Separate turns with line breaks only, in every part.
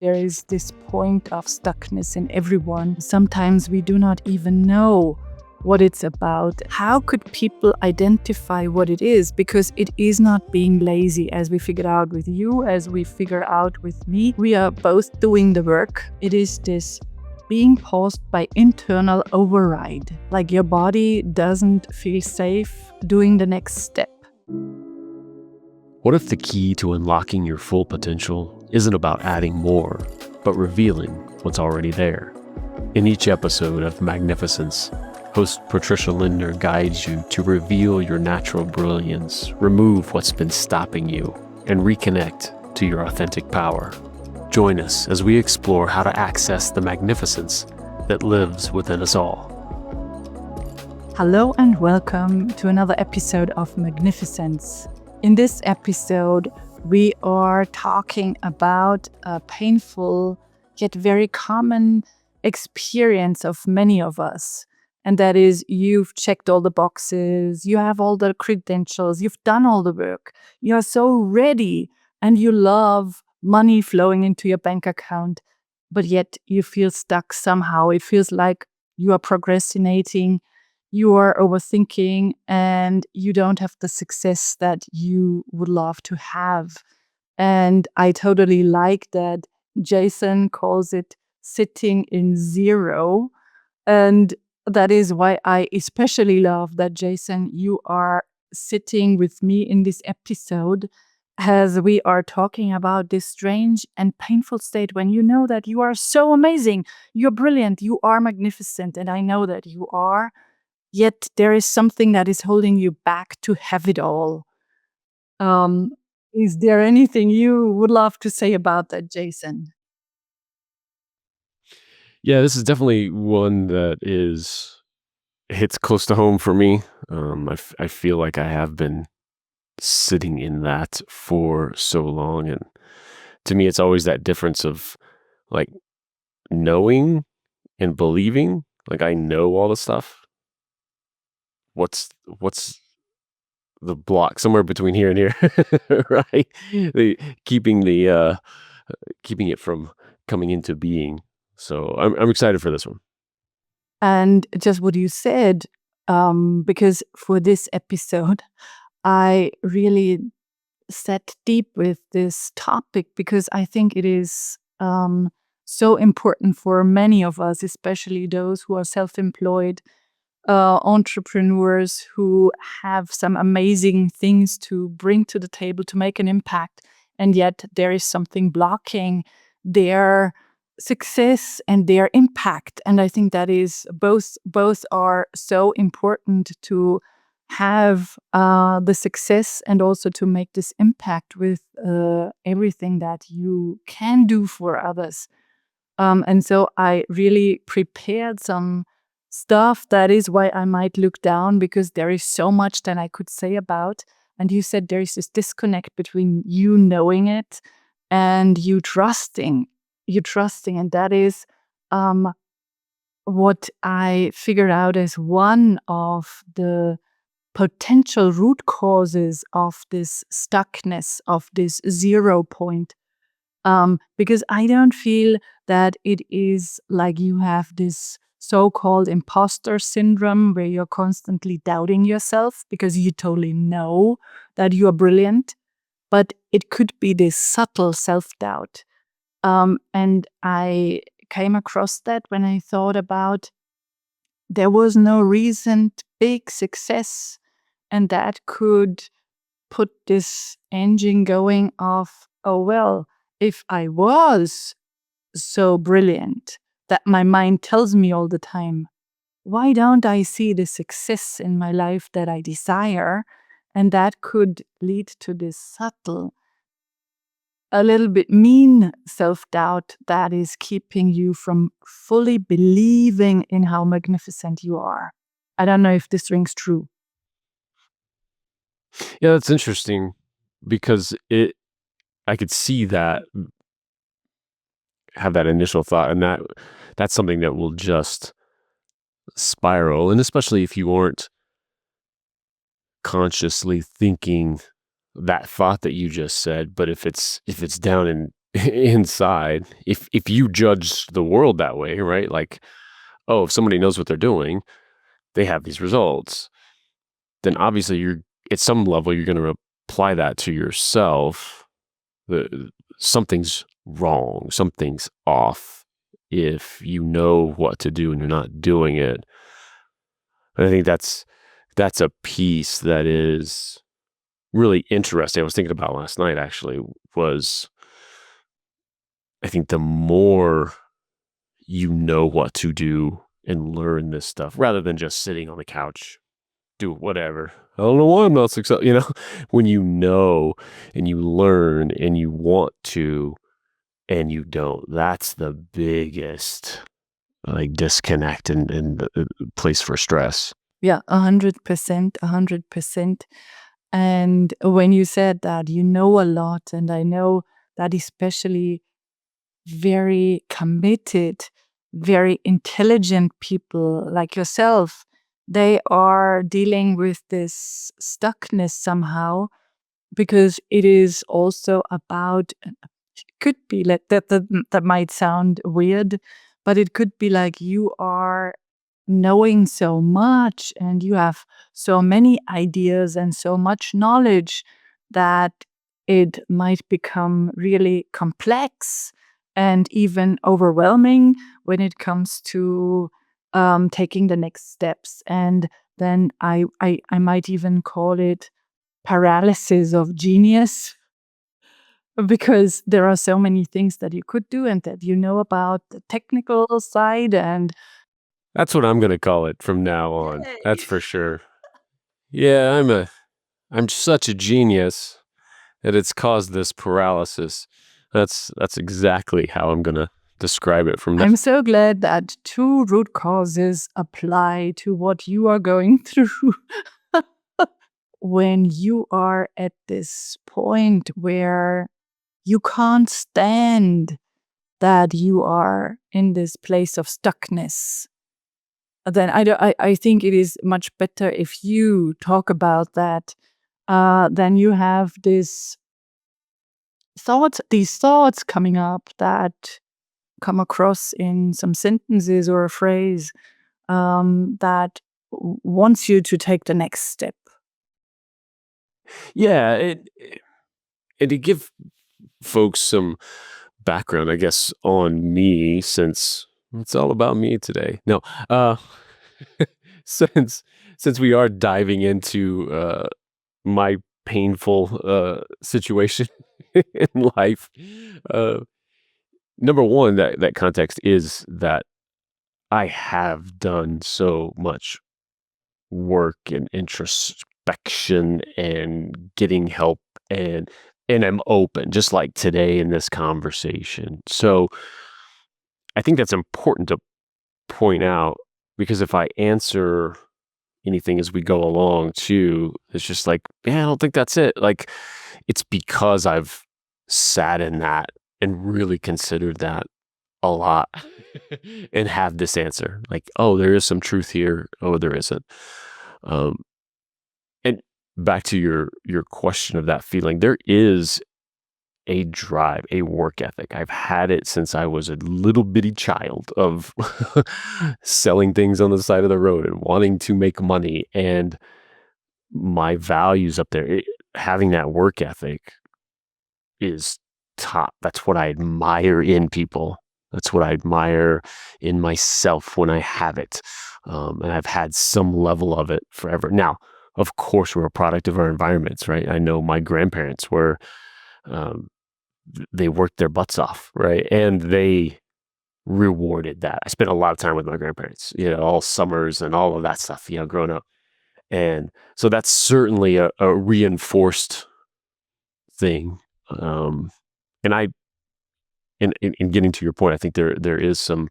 There is this point of stuckness in everyone. Sometimes we do not even know what it's about. How could people identify what it is? Because it is not being lazy, as we figured out with you, as we figure out with me. We are both doing the work. It is this being paused by internal override, like your body doesn't feel safe doing the next step.
What if the key to unlocking your full potential isn't about adding more, but revealing what's already there? In each episode of Magnificence, host Patricia Lindner guides you to reveal your natural brilliance, remove what's been stopping you, and reconnect to your authentic power. Join us as we explore how to access the magnificence that lives within us all.
Hello and welcome to another episode of Magnificence. In this episode, we are talking about a painful yet very common experience of many of us. And that is, you've checked all the boxes, you have all the credentials, you've done all the work, you are so ready, and you love money flowing into your bank account, but yet you feel stuck somehow. It feels like you are procrastinating, you are overthinking, and you don't have the success that you would love to have. And I totally like that Jason calls it sitting in zero. And that is why I especially love that, Jason, you are sitting with me in this episode as we are talking about this strange and painful state when you know that you are so amazing, you're brilliant, you are magnificent, and I know that you are. Yet there is something that is holding you back to have it all. Um, is there anything you would love to say about that, Jason?
Yeah, this is definitely one that hits close to home for me. I feel like I have been sitting in that for so long. And to me, it's always that difference of like knowing and believing. Like I know all the stuff. What's the block somewhere between here and here, right? The keeping it from coming into being. So I'm excited for this one.
And just what you said, because for this episode, I really sat deep with this topic because I think it is so important for many of us, especially those who are self-employed, entrepreneurs who have some amazing things to bring to the table to make an impact. And yet there is something blocking their success and their impact. And I think that is both are so important to have the success and also to make this impact with everything that you can do for others. And so I really prepared some stuff. That is why I might look down, because there is so much that I could say about. And you said there is this disconnect between you knowing it and you trusting. And that is what I figured out as one of the potential root causes of this stuckness, of this 0 point. Because I don't feel that it is like you have this so-called imposter syndrome where you're constantly doubting yourself because you totally know that you are brilliant, but it could be this subtle self-doubt. And I came across that when I thought about there was no recent big success, and that could put this engine going of, oh, well, if I was so brilliant that my mind tells me all the time, why don't I see the success in my life that I desire? And that could lead to this subtle, a little bit mean self-doubt that is keeping you from fully believing in how magnificent you are. I don't know if this rings true.
Yeah, that's interesting because I could see that, have that initial thought, and that's something that will just spiral. And especially if you aren't consciously thinking that thought that you just said, but if it's down inside, if you judge the world that way, right? Like, oh, if somebody knows what they're doing, they have these results, then obviously you're at some level you're going to apply that to yourself. Something's wrong, something's off if you know what to do and you're not doing it. And I think that's a piece that is really interesting. I was thinking about last night actually was I think the more you know what to do and learn this stuff rather than just sitting on the couch, do whatever. I don't know why I'm not successful. When you know and you learn and you want to and you don't, that's the biggest like disconnect and the place for stress.
Yeah, 100%, 100%. And when you said that, you know a lot, and I know that especially very committed, very intelligent people like yourself, they are dealing with this stuckness somehow, because it is also about, could be like that might sound weird, but it could be like you are knowing so much and you have so many ideas and so much knowledge that it might become really complex and even overwhelming when it comes to taking the next steps. And then I might even call it paralysis of genius, because there are so many things that you could do and that you know about the technical side. And
That's what I'm going to call it from now on.
yay.
That's for sure. Yeah, I'm such a genius that it's caused this paralysis. That's exactly how I'm going to describe it from now.
I'm so glad that two root causes apply to what you are going through. When you are at this point where you can't stand that you are in this place of stuckness, then I think it is much better if you talk about that. Then you have these thoughts coming up that come across in some sentences or a phrase that wants you to take the next step.
Yeah, and to give folks some background, I guess, on me, since it's all about me today. No, since we are diving into my painful situation in life, uh, number one, that context is that I have done so much work and introspection and getting help and I'm open, just like today in this conversation. So I think that's important to point out, because if I answer anything as we go along too, it's just like, yeah, I don't think that's it. Like, it's because I've sat in that and really considered that a lot and have this answer. Like, oh, there is some truth here. Oh, there isn't. Um, and back to your question of that feeling, there is a drive, a work ethic. I've had it since I was a little bitty child of selling things on the side of the road and wanting to make money, and my values up there. Having that work ethic is top. That's what I admire in people. That's what I admire in myself when I have it. And I've had some level of it forever. Now, of course, we're a product of our environments, right? I know my grandparents were, um, they worked their butts off, right? And they rewarded that. I spent a lot of time with my grandparents, all summers and all of that stuff, growing up. And so that's certainly a reinforced thing. And in getting to your point, I think there is some,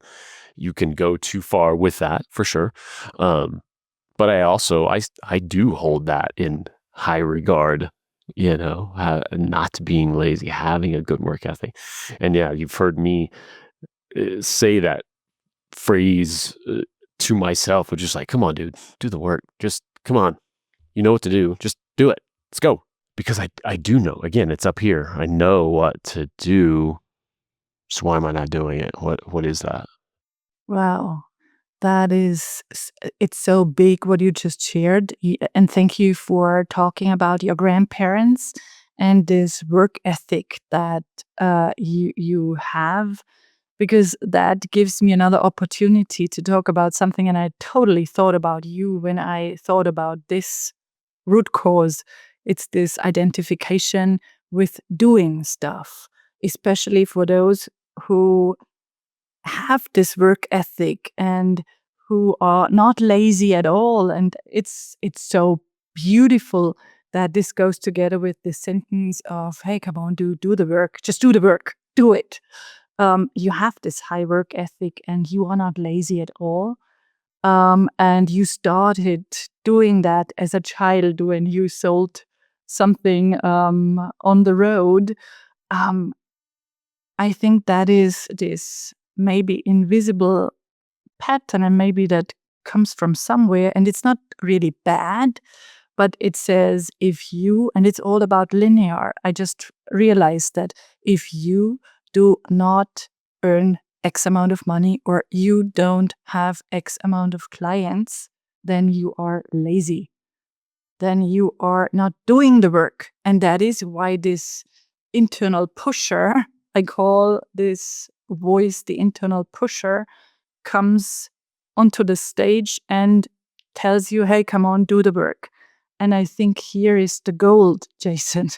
you can go too far with that for sure. But I do hold that in high regard, not being lazy, having a good work ethic. And yeah, you've heard me say that phrase to myself, which is like, come on, dude, do the work. Just come on. You know what to do. Just do it. Let's go. Because I do know, again, it's up here. I know what to do. So why am I not doing it? What is that?
Wow. That is, it's so big what you just shared. And thank you for talking about your grandparents and this work ethic that you have, because that gives me another opportunity to talk about something. And I totally thought about you when I thought about this root cause. It's this identification with doing stuff, especially for those who have this work ethic and who are not lazy at all. And it's so beautiful that this goes together with the sentence of, hey, come on, do the work, just do the work, do it. You have this high work ethic and you are not lazy at all. And you started doing that as a child when you sold something on the road. Um, I think that is this maybe invisible pattern, and maybe that comes from somewhere, and it's not really bad, but it says if you, and it's all about linear. I just realized that if you do not earn X amount of money or you don't have X amount of clients, then you are lazy. Then you are not doing the work. And that is why this internal pusher, I call this voice the internal pusher, comes onto the stage and tells you, hey, come on, do the work. And I think here is the gold, Jason,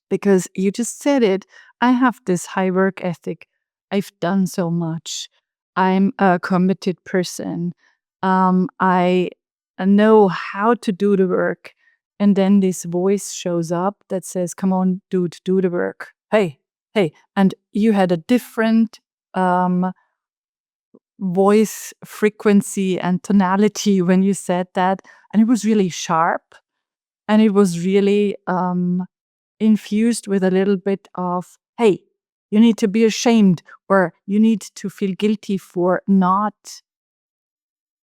because you just said it. I have this high work ethic. I've done so much. I'm a committed person. I know how to do the work. And then this voice shows up that says, come on, dude, do the work. Hey, hey. And you had a different voice frequency and tonality when you said that. And it was really sharp. And it was really infused with a little bit of, hey, you need to be ashamed or you need to feel guilty for not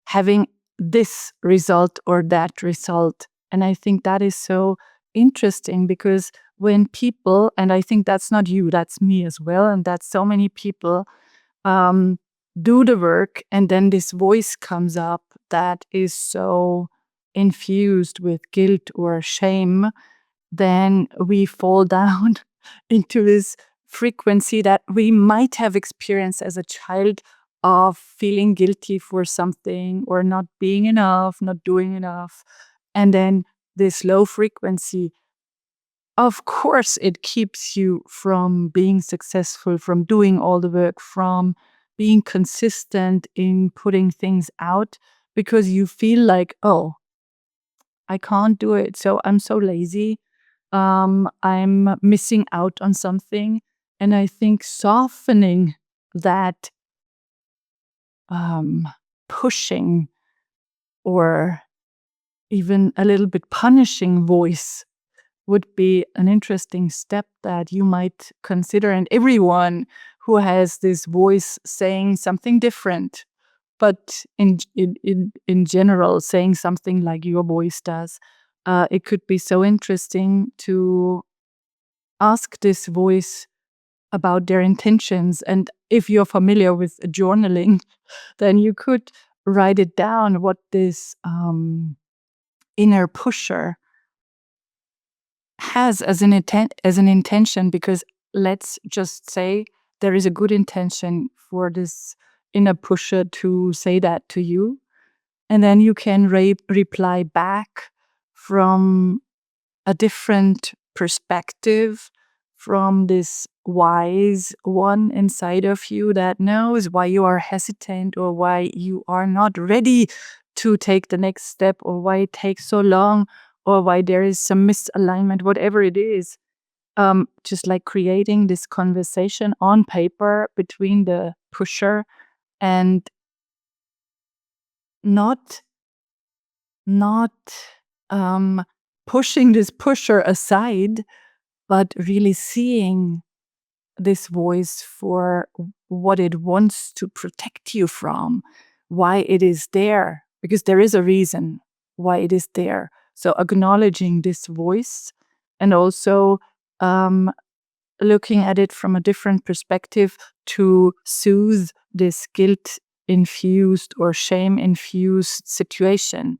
having this result or that result. And I think that is so interesting because when people, and I think that's not you, that's me as well, and that's so many people, do the work and then this voice comes up that is so infused with guilt or shame, then we fall down into this frequency that we might have experienced as a child of feeling guilty for something or not being enough, not doing enough. And then this low frequency, of course, it keeps you from being successful, from doing all the work, from being consistent in putting things out because you feel like, oh, I can't do it. So I'm so lazy. I'm missing out on something. And I think softening that pushing or even a little bit punishing voice would be an interesting step that you might consider. And everyone who has this voice saying something different, but in general, saying something like your voice does, it could be so interesting to ask this voice about their intentions. And if you're familiar with journaling, then you could write it down what this inner pusher has as an intention, because let's just say there is a good intention for this inner pusher to say that to you. And then you can reply back from a different perspective, from this wise one inside of you that knows why you are hesitant or why you are not ready to take the next step or why it takes so long or why there is some misalignment, whatever it is. Just like creating this conversation on paper between the pusher and not not pushing this pusher aside, but really seeing this voice for what it wants to protect you from, why it is there, because there is a reason why it is there. So acknowledging this voice and also looking at it from a different perspective to soothe this guilt-infused or shame-infused situation.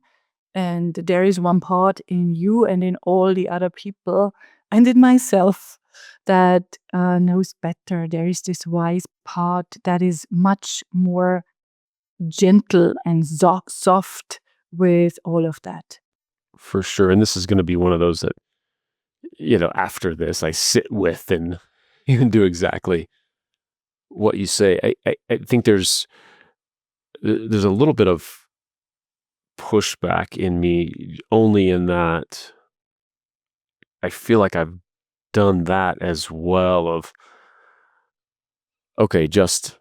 And there is one part in you and in all the other people and in myself that knows better. There is this wise part that is much more gentle and soft with all of that.
For sure. And this is going to be one of those that, after this, I sit with and even do exactly what you say. I think there's a little bit of pushback in me, only in that I feel like I've done that as well of, okay, just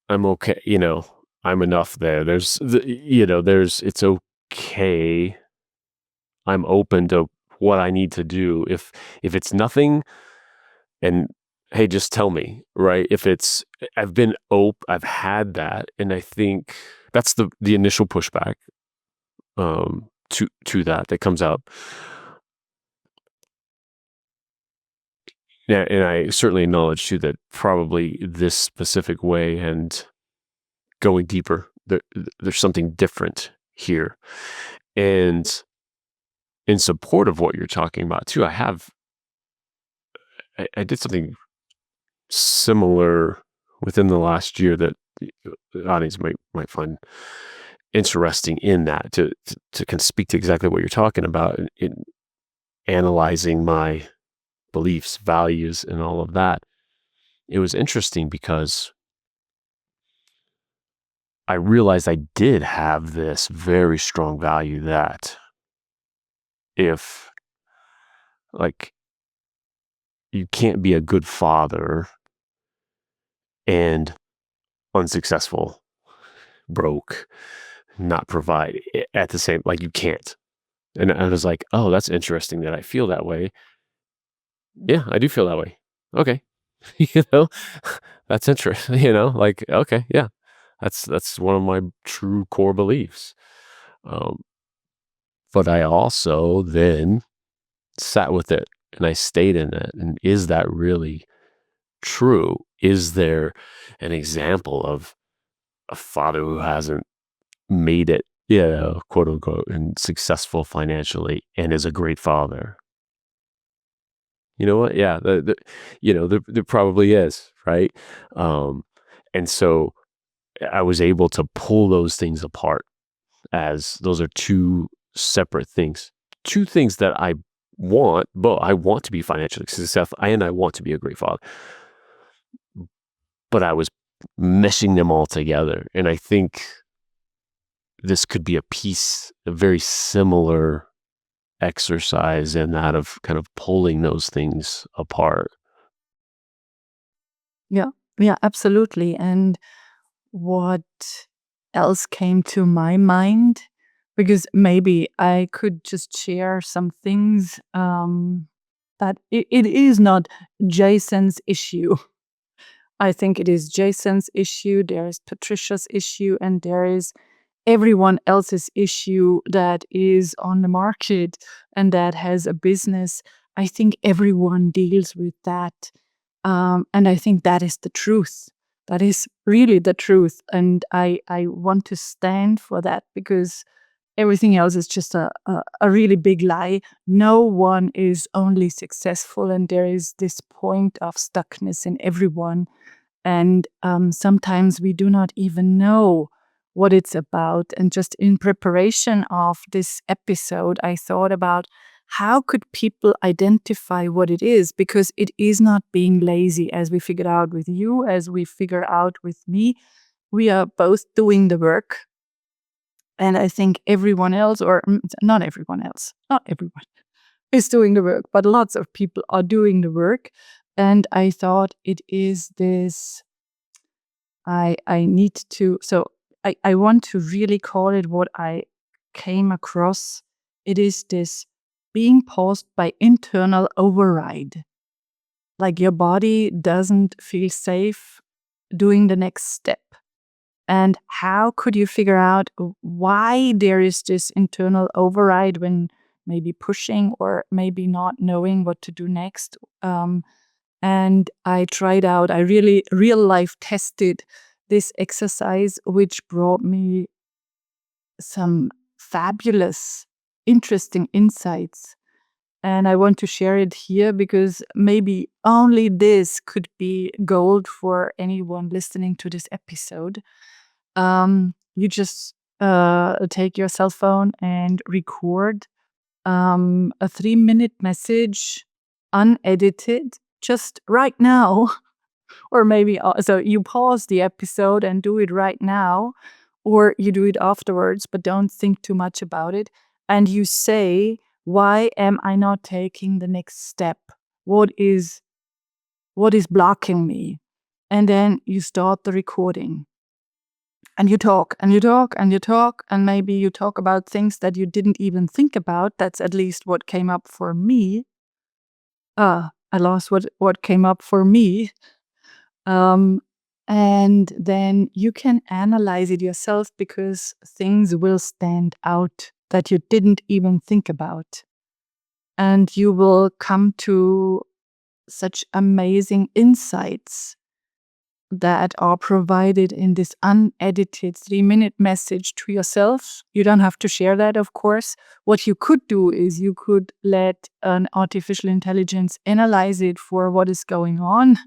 I'm okay, I'm enough there. It's okay. I'm open to what I need to do. If it's nothing, and hey, just tell me, right? If it's I've had that, and I think that's the initial pushback to that comes out. Yeah, and I certainly acknowledge too that probably this specific way and going deeper, there's something different here. And in support of what you're talking about too, I did something similar within the last year that the audience might find interesting in that to can speak to exactly what you're talking about in analyzing my beliefs, values, and all of that. It was interesting because I realized I did have this very strong value that if, like, you can't be a good father and unsuccessful, broke, not provide at the same, like, you can't. And I was like, oh, that's interesting that I feel that way. Yeah, I do feel that way. Okay. you know, that's interesting, like, okay, yeah, that's one of my true core beliefs. Um, but I also then sat with it and I stayed in it. And is that really true? Is there an example of a father who hasn't made it, quote unquote, and successful financially and is a great father? You know what? Yeah, there probably is, right? Um, and so I was able to pull those things apart as those are two separate things, two things that I want, but I want to be financially successful and I want to be a great father. But I was meshing them all together. And I think this could be a very similar exercise in that of kind of pulling those things apart.
Yeah, yeah, absolutely. And what else came to my mind? Because maybe I could just share some things that it is not Jason's issue. I think it is Jason's issue, there is Patricia's issue, and there is everyone else's issue that is on the market and that has a business. I think everyone deals with that. And I think that is the truth. That is really the truth. And I want to stand for that because everything else is just a really big lie. No one is only successful, and there is this point of stuckness in everyone. And sometimes we do not even know what it's about. And just in preparation of this episode, I thought about how could people identify what it is? Because it is not being lazy, as we figured out with you, as we figure out with me. We are both doing the work. And I think everyone else, or not everyone else, not everyone is doing the work, but lots of people are doing the work. And I thought it is this I need to, so I want to really call it what I came across. It is this being paused by internal override. Like your body doesn't feel safe doing the next step. And how could you figure out why there is this internal override when maybe pushing or maybe not knowing what to do next. And I tried out, I really real life tested this exercise, which brought me some fabulous, interesting insights. And I want to share it here because maybe only this could be gold for anyone listening to this episode. You just take your cell phone and record a 3-minute message, unedited, just right now. Or maybe so you pause the episode and do it right now, or you do it afterwards, but don't think too much about it. And you say, why am I not taking the next step? What is blocking me? And then you start the recording. And you talk and you talk and you talk, and maybe you talk about things that you didn't even think about. That's at least what came up for me. I lost what came up for me. And then you can analyze it yourself because things will stand out that you didn't even think about. And you will come to such amazing insights that are provided in this unedited 3-minute message to yourself. You don't have to share that, of course. What you could do is you could let an artificial intelligence analyze it for what is going on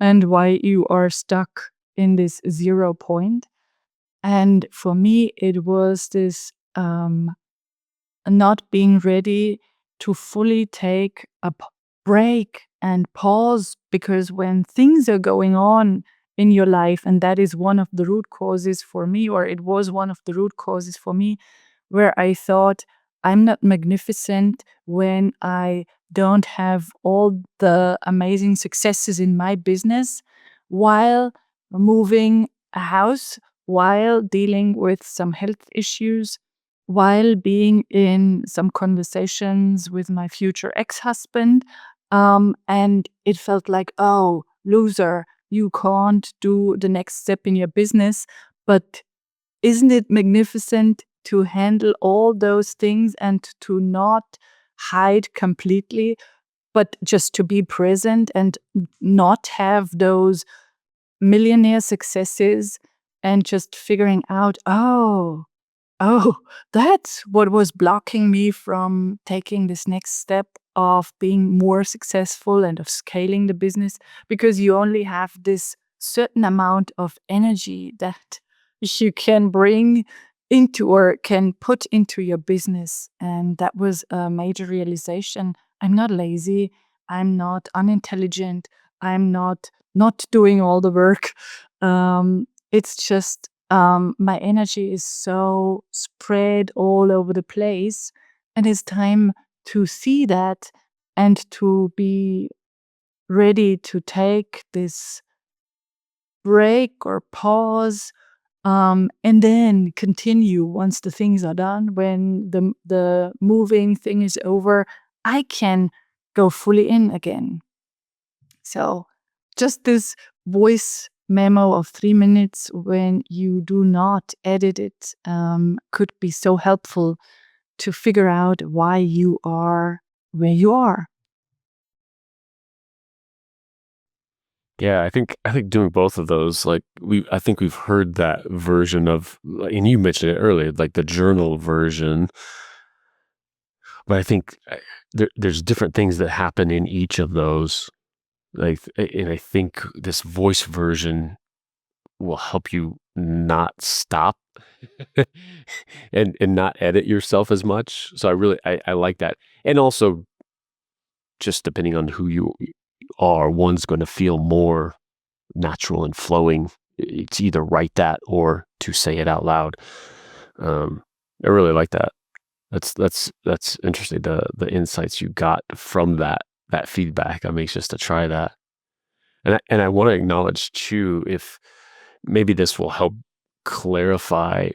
and why you are stuck in this 0 point. And for me, it was this not being ready to fully take a break and pause, because when things are going on in your life, and that is one of the root causes for me, or it was one of the root causes for me, where I thought I'm not magnificent when I don't have all the amazing successes in my business while moving a house, while dealing with some health issues, while being in some conversations with my future ex-husband. And it felt like, oh, loser, you can't do the next step in your business. But isn't it magnificent to handle all those things and to not hide completely, but just to be present and not have those millionaire successes and just figuring out, oh, that's what was blocking me from taking this next step of being more successful and of scaling the business, because you only have this certain amount of energy that you can bring into or can put into your business. And that was a major realization. I'm not lazy. I'm not unintelligent. I'm not doing all the work. It's just my energy is so spread all over the place, and it's time to see that and to be ready to take this break or pause, and then continue once the things are done. When the moving thing is over, I can go fully in again. So just this voice memo of 3 minutes, when you do not edit it, could be so helpful to figure out why you are where you are.
Yeah, I think doing both of those, like I think we've heard that version of, and you mentioned it earlier, like the journal version. But I think there's different things that happen in each of those. Like, and I think this voice version will help you not stop and not edit yourself as much. So I like that. And also, just depending on who you are, one's going to feel more natural and flowing. It's either write that or to say it out loud. I really like that. That's interesting. The insights you got from that feedback. I'm anxious to try that. And I want to acknowledge too, if maybe this will help clarify.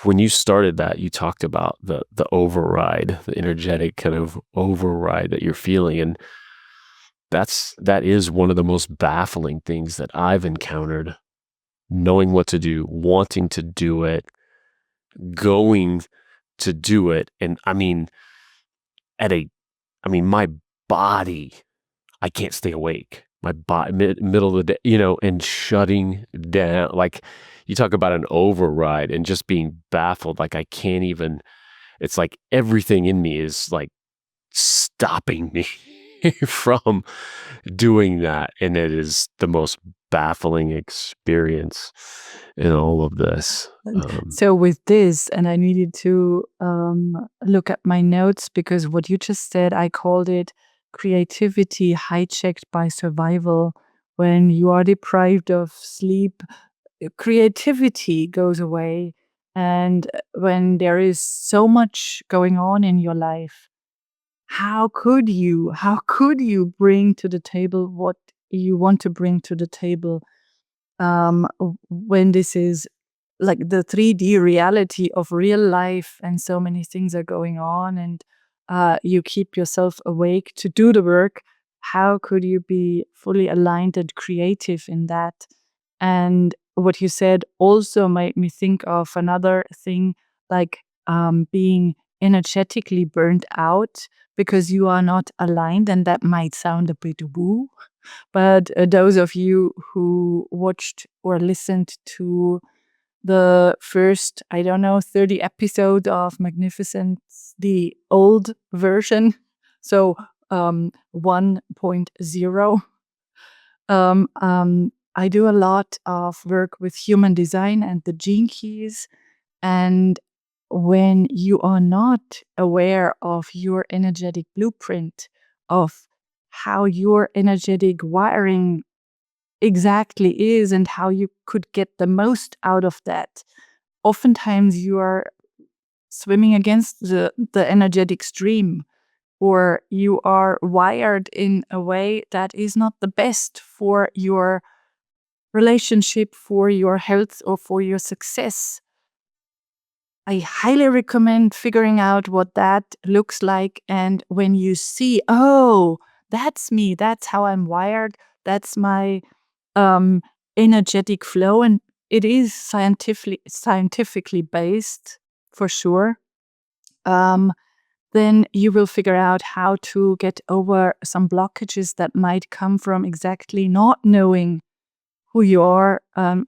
When you started that, you talked about the override, the energetic kind of override that you're feeling, and that is one of the most baffling things that I've encountered. Knowing what to do, wanting to do it, going to do it. And I mean, my body, I can't stay awake. My body, middle of the day, and shutting down. Like, you talk about an override and just being baffled. Like, I can't even, it's like everything in me is like stopping me from doing that. And it is the most baffling experience in all of this.
So with this, and I needed to look at my notes, because what you just said, I called it creativity hijacked by survival. When you are deprived of sleep, creativity goes away. And when there is so much going on in your life, how could you bring to the table what you want to bring to the table, when this is like the 3D reality of real life and so many things are going on, and you keep yourself awake to do the work? How could you be fully aligned and creative in that? And what you said also made me think of another thing, like being energetically burnt out because you are not aligned. And that might sound a bit woo, but those of you who watched or listened to the first, I don't know, 30 episode of Magnificence, the old version, so 1.0, I do a lot of work with human design and the gene keys. And when you are not aware of your energetic blueprint, of how your energetic wiring exactly is and how you could get the most out of that, oftentimes you are swimming against the energetic stream, or you are wired in a way that is not the best for your relationship, for your health, or for your success. I highly recommend figuring out what that looks like. And when you see, oh, that's me, that's how I'm wired, that's my energetic flow, and it is scientifically based for sure, then you will figure out how to get over some blockages that might come from exactly not knowing who you are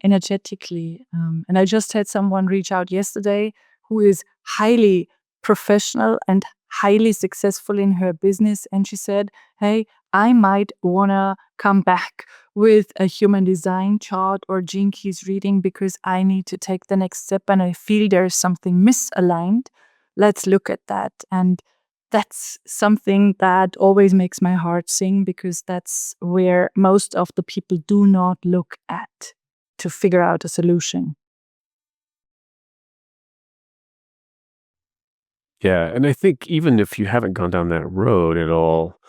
energetically. And I just had someone reach out yesterday who is highly professional and highly successful in her business. And she said, hey, I might want to come back with a human design chart or gene keys reading because I need to take the next step and I feel there's something misaligned. Let's look at that. And that's something that always makes my heart sing, because that's where most of the people do not look at to figure out a solution.
Yeah, and I think even if you haven't gone down that road at all,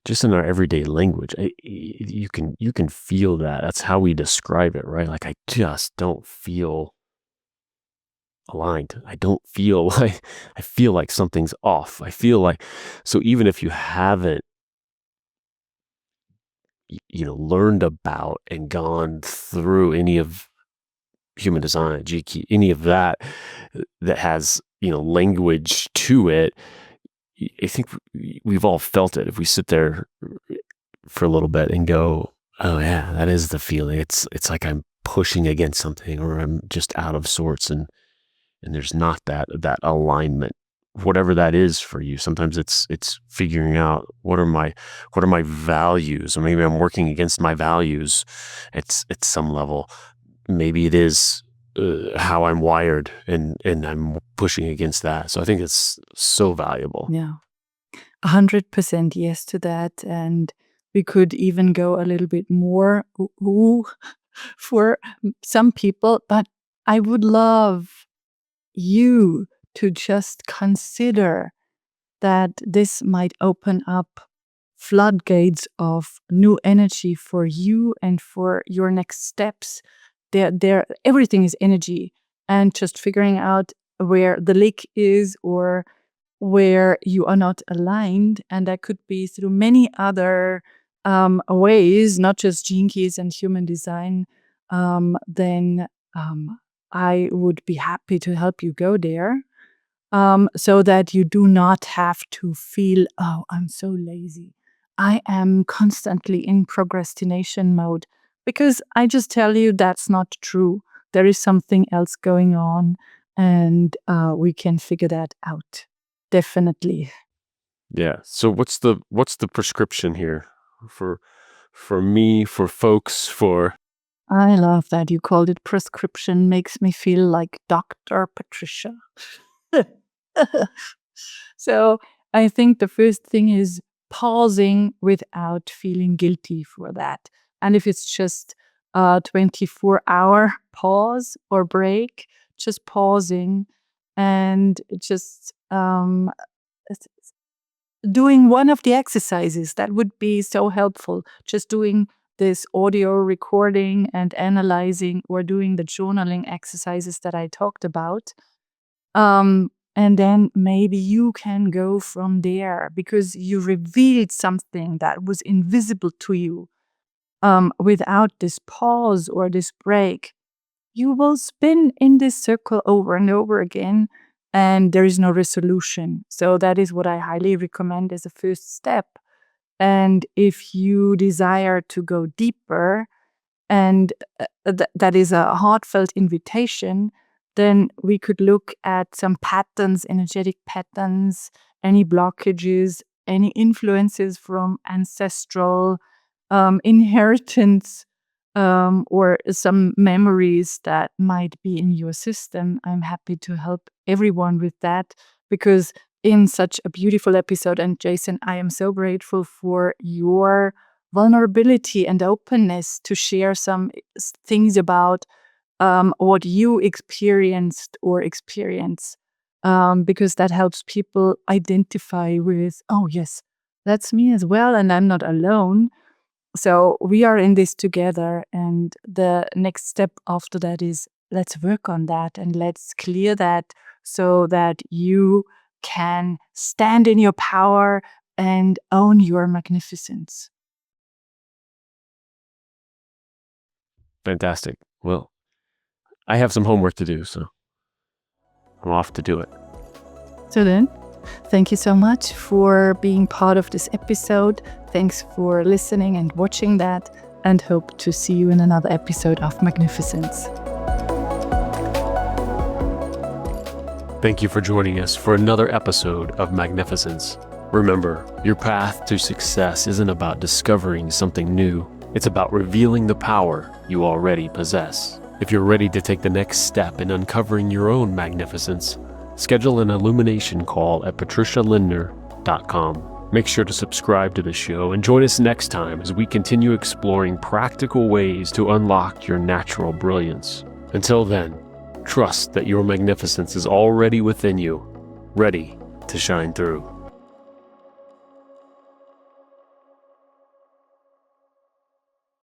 just in our everyday language, you can feel that. That's how we describe it, right? Like, I just don't feel aligned. I don't feel like, I feel like something's off. I feel like, so even if you haven't, learned about and gone through any of human design, GQ, any of that that has, language to it, I think we've all felt it. If we sit there for a little bit and go, oh yeah, that is the feeling. It's like I'm pushing against something, or I'm just out of sorts, and there's not that alignment, whatever that is for you. Sometimes it's figuring out what are my values, or maybe I'm working against my values at some level. Maybe it is how I'm wired, and I'm pushing against that. So I think it's so valuable.
Yeah, 100% yes to that. And we could even go a little bit more ooh, for some people, but I would love you to just consider that this might open up floodgates of new energy for you and for your next steps. Everything is energy, and just figuring out where the leak is or where you are not aligned. And that could be through many other ways, not just gene keys and human design, then I would be happy to help you go there, so that you do not have to feel, oh, I'm so lazy. I am constantly in procrastination mode. Because I just tell you that's not true. There is something else going on, and we can figure that out. Definitely.
Yeah. So what's the prescription here for me, for folks, for
I love that you called it prescription. Makes me feel like Dr. Patricia. So I think the first thing is pausing without feeling guilty for that. And if it's just a 24-hour pause or break, just pausing and just s- doing one of the exercises, that would be so helpful. Just doing this audio recording and analyzing, or doing the journaling exercises that I talked about. And then maybe you can go from there because you revealed something that was invisible to you. Without this pause or this break, you will spin in this circle over and over again, and there is no resolution. So that is what I highly recommend as a first step. And if you desire to go deeper, and that is a heartfelt invitation, then we could look at some patterns, energetic patterns, any blockages, any influences from ancestral inheritance, or some memories that might be in your system. I'm happy to help everyone with that, because in such a beautiful episode, and Jason, I am so grateful for your vulnerability and openness to share some things about what you experienced or experience, because that helps people identify with, oh, yes, that's me as well, and I'm not alone. So we are in this together. And the next step after that is, let's work on that and let's clear that so that you can stand in your power and own your magnificence.
fantastic. Well, I have some homework to do, so I'm off to do it.
So then, thank you so much for being part of this episode. Thanks for listening and watching that, and hope to see you in another episode of Magnificence.
Thank you for joining us for another episode of Magnificence. Remember, your path to success isn't about discovering something new. It's about revealing the power you already possess. If you're ready to take the next step in uncovering your own magnificence, schedule an illumination call at patricialindner.com. Make sure to subscribe to the show and join us next time as we continue exploring practical ways to unlock your natural brilliance. Until then, trust that your magnificence is already within you, ready to shine through.